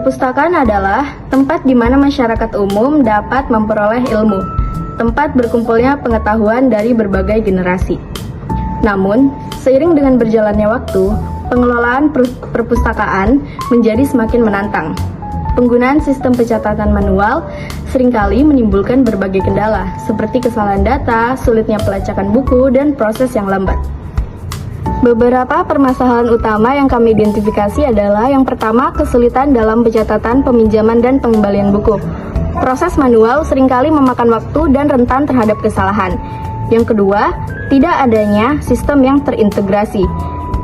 Perpustakaan adalah tempat di mana masyarakat umum dapat memperoleh ilmu, tempat berkumpulnya pengetahuan dari berbagai generasi. Namun, seiring dengan berjalannya waktu, pengelolaan perpustakaan menjadi semakin menantang. Penggunaan sistem pencatatan manual seringkali menimbulkan berbagai kendala, seperti kesalahan data, sulitnya pelacakan buku, dan proses yang lambat. Beberapa permasalahan utama yang kami identifikasi adalah yang pertama, kesulitan dalam pencatatan, peminjaman, dan pengembalian buku. Proses manual seringkali memakan waktu dan rentan terhadap kesalahan. Yang kedua, tidak adanya sistem yang terintegrasi.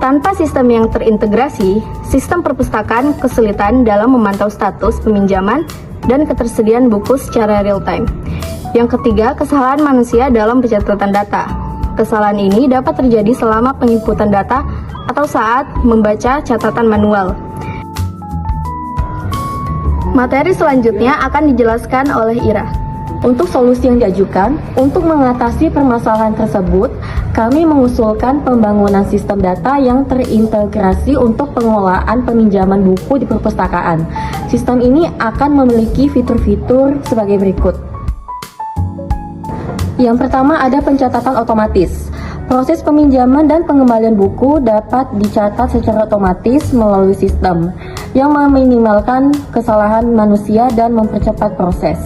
Tanpa sistem yang terintegrasi, sistem perpustakaan kesulitan dalam memantau status peminjaman dan ketersediaan buku secara real time. Yang ketiga, kesalahan manusia dalam pencatatan data. Kesalahan ini dapat terjadi selama penginputan data atau saat membaca catatan manual. Materi selanjutnya akan dijelaskan oleh Ira. Untuk solusi yang diajukan, untuk mengatasi permasalahan tersebut, kami mengusulkan pembangunan sistem data yang terintegrasi untuk pengelolaan peminjaman buku di perpustakaan. Sistem ini akan memiliki fitur-fitur sebagai berikut. Yang pertama ada pencatatan otomatis. Proses peminjaman dan pengembalian buku dapat dicatat secara otomatis melalui sistem yang meminimalkan kesalahan manusia dan mempercepat proses.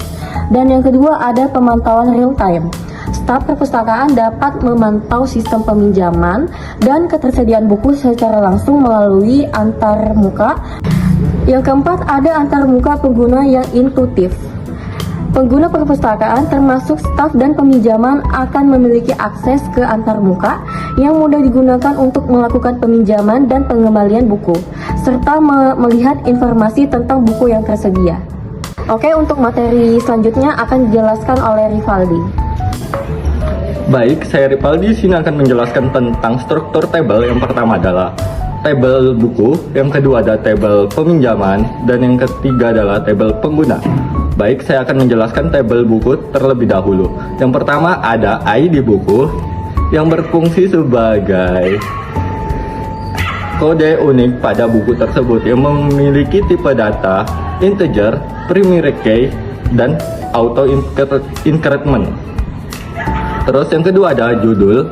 Dan yang kedua ada pemantauan real time. Staf perpustakaan dapat memantau sistem peminjaman dan ketersediaan buku secara langsung melalui antarmuka. Yang keempat ada antarmuka pengguna yang intuitif. Pengguna perpustakaan termasuk staf dan peminjaman akan memiliki akses ke antarmuka yang mudah digunakan untuk melakukan peminjaman dan pengembalian buku, serta melihat informasi tentang buku yang tersedia. Oke, untuk materi selanjutnya akan dijelaskan oleh Rivaldi. Baik, saya Rivaldi sini akan menjelaskan tentang struktur tabel. Yang pertama adalah tabel buku, yang kedua ada tabel peminjaman, dan yang ketiga adalah tabel pengguna. Baik, saya akan menjelaskan tabel buku terlebih dahulu. Yang pertama ada ID buku yang berfungsi sebagai kode unik pada buku tersebut yang memiliki tipe data integer, primary key, dan auto increment. Terus yang kedua ada judul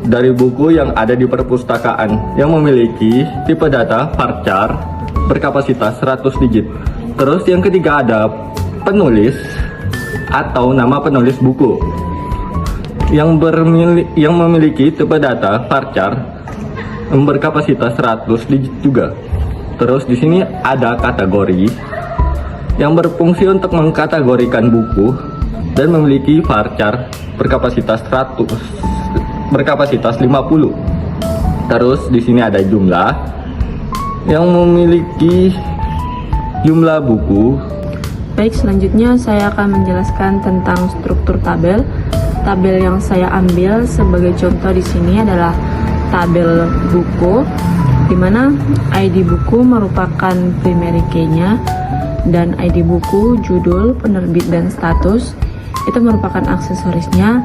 dari buku yang ada di perpustakaan yang memiliki tipe data varchar berkapasitas 100 digit. Terus yang ketiga ada penulis atau nama penulis buku yang memiliki tipe data varchar berkapasitas 100 digit juga. Terus di sini ada kategori yang berfungsi untuk mengkategorikan buku dan memiliki varchar berkapasitas 50. Terus di sini ada jumlah yang memiliki jumlah buku. Baik, selanjutnya saya akan menjelaskan tentang struktur tabel. Tabel yang saya ambil sebagai contoh di sini adalah tabel buku, di mana ID buku merupakan primary key-nya dan ID buku, judul, penerbit, dan status itu merupakan aksesorisnya.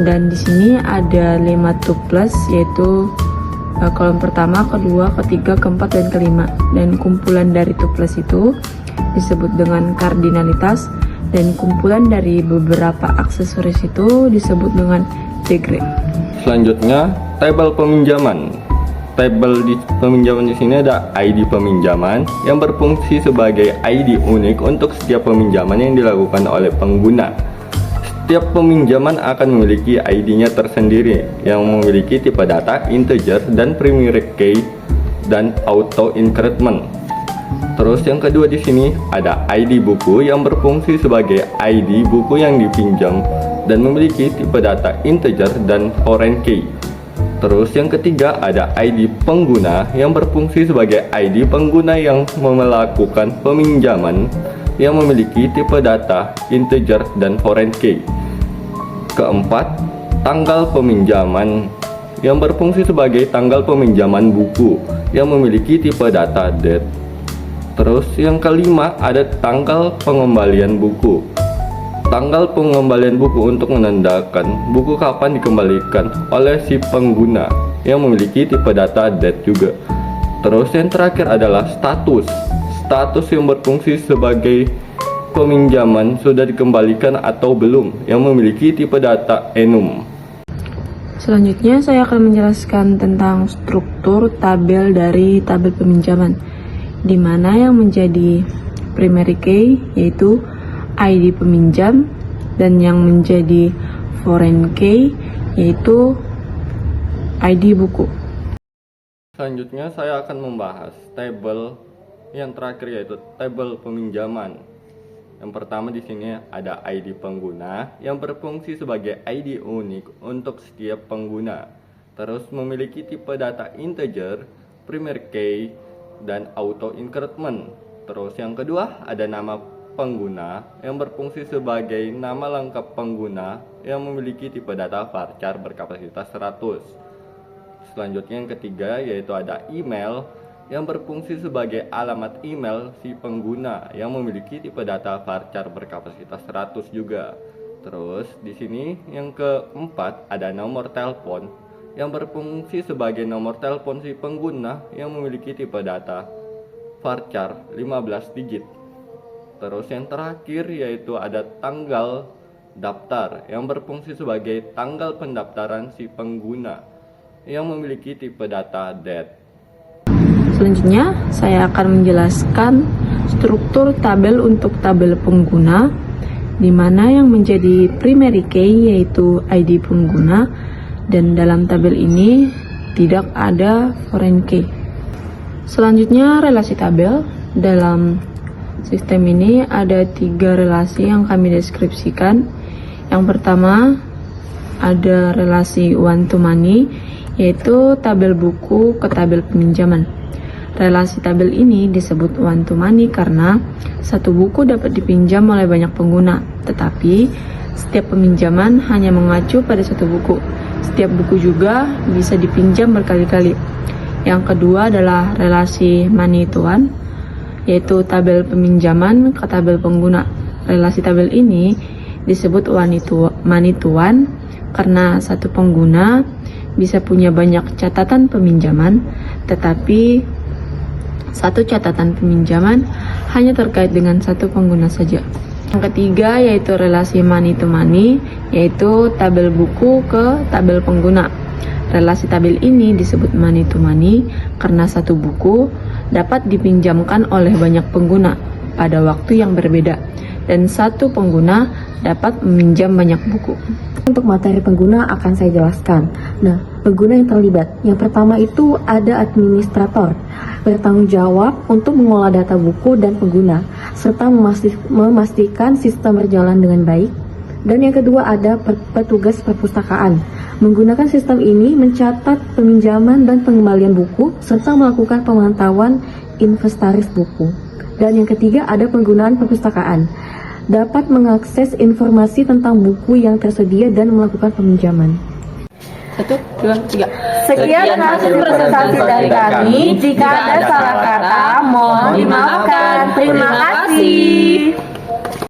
Dan di sini ada 5 tuples, yaitu kolom pertama, kedua, ketiga, keempat, dan kelima. Dan kumpulan dari tuples itu disebut dengan kardinalitas, dan kumpulan dari beberapa aksesoris itu disebut dengan degree. Selanjutnya, tabel peminjaman. Tabel di peminjaman di sini ada ID peminjaman yang berfungsi sebagai ID unik untuk setiap peminjaman yang dilakukan oleh pengguna. Setiap peminjaman akan memiliki ID-nya tersendiri yang memiliki tipe data integer dan primary key dan auto increment. Terus yang kedua di sini ada ID buku yang berfungsi sebagai ID buku yang dipinjam dan memiliki tipe data integer dan foreign key. Terus yang ketiga ada ID pengguna yang berfungsi sebagai ID pengguna yang melakukan peminjaman yang memiliki tipe data integer dan foreign key. Keempat, tanggal peminjaman yang berfungsi sebagai tanggal peminjaman buku yang memiliki tipe data date. Terus yang kelima ada tanggal pengembalian buku. Tanggal pengembalian buku untuk menandakan buku kapan dikembalikan oleh si pengguna yang memiliki tipe data date juga. Terus yang terakhir adalah status. status yang berfungsi sebagai peminjaman sudah dikembalikan atau belum yang memiliki tipe data enum. Selanjutnya saya akan menjelaskan tentang struktur tabel dari tabel peminjaman, di mana yang menjadi primary key yaitu ID peminjam dan yang menjadi foreign key yaitu ID buku. Selanjutnya saya akan membahas tabel yang terakhir yaitu tabel peminjaman. Yang pertama di sini ada ID pengguna yang berfungsi sebagai ID unik untuk setiap pengguna. Terus memiliki tipe data integer, primary key, dan auto increment. Terus yang kedua ada nama pengguna yang berfungsi sebagai nama lengkap pengguna yang memiliki tipe data varchar berkapasitas 100. Selanjutnya yang ketiga yaitu ada email yang berfungsi sebagai alamat email si pengguna yang memiliki tipe data varchar berkapasitas 100 juga. Terus di sini yang keempat ada nomor telepon yang berfungsi sebagai nomor telepon si pengguna yang memiliki tipe data varchar 15 digit. Terus yang terakhir yaitu ada tanggal daftar yang berfungsi sebagai tanggal pendaftaran si pengguna yang memiliki tipe data date. Selanjutnya, saya akan menjelaskan struktur tabel untuk tabel pengguna, di mana yang menjadi primary key yaitu ID pengguna, dan dalam tabel ini tidak ada foreign key. Selanjutnya, relasi tabel. Dalam sistem ini ada 3 relasi yang kami deskripsikan. Yang pertama, ada relasi one to many, yaitu tabel buku ke tabel peminjaman. Relasi tabel ini disebut one to many karena satu buku dapat dipinjam oleh banyak pengguna, tetapi setiap peminjaman hanya mengacu pada satu buku. Setiap buku juga bisa dipinjam berkali-kali. Yang kedua adalah relasi money to one, yaitu tabel peminjaman ke tabel pengguna. Relasi tabel ini disebut money to one karena satu pengguna bisa punya banyak catatan peminjaman, tetapi satu catatan peminjaman hanya terkait dengan satu pengguna saja. Yang ketiga yaitu relasi money to money, yaitu tabel buku ke tabel pengguna. Relasi tabel ini disebut money to money karena satu buku dapat dipinjamkan oleh banyak pengguna pada waktu yang berbeda, dan satu pengguna dapat meminjam banyak buku. Untuk materi pengguna akan saya jelaskan. Nah, pengguna yang terlibat. Yang pertama itu ada administrator, bertanggung jawab untuk mengolah data buku dan pengguna, serta memastikan sistem berjalan dengan baik. Dan yang kedua ada petugas perpustakaan. Menggunakan sistem ini mencatat peminjaman dan pengembalian buku, serta melakukan pemantauan inventaris buku. Dan yang ketiga ada penggunaan perpustakaan, dapat mengakses informasi tentang buku yang tersedia dan melakukan peminjaman. 1, 2, 3. Sekian hasil presentasi dari kami. Jika ada salah kata, mohon dimaafkan. Terima kasih.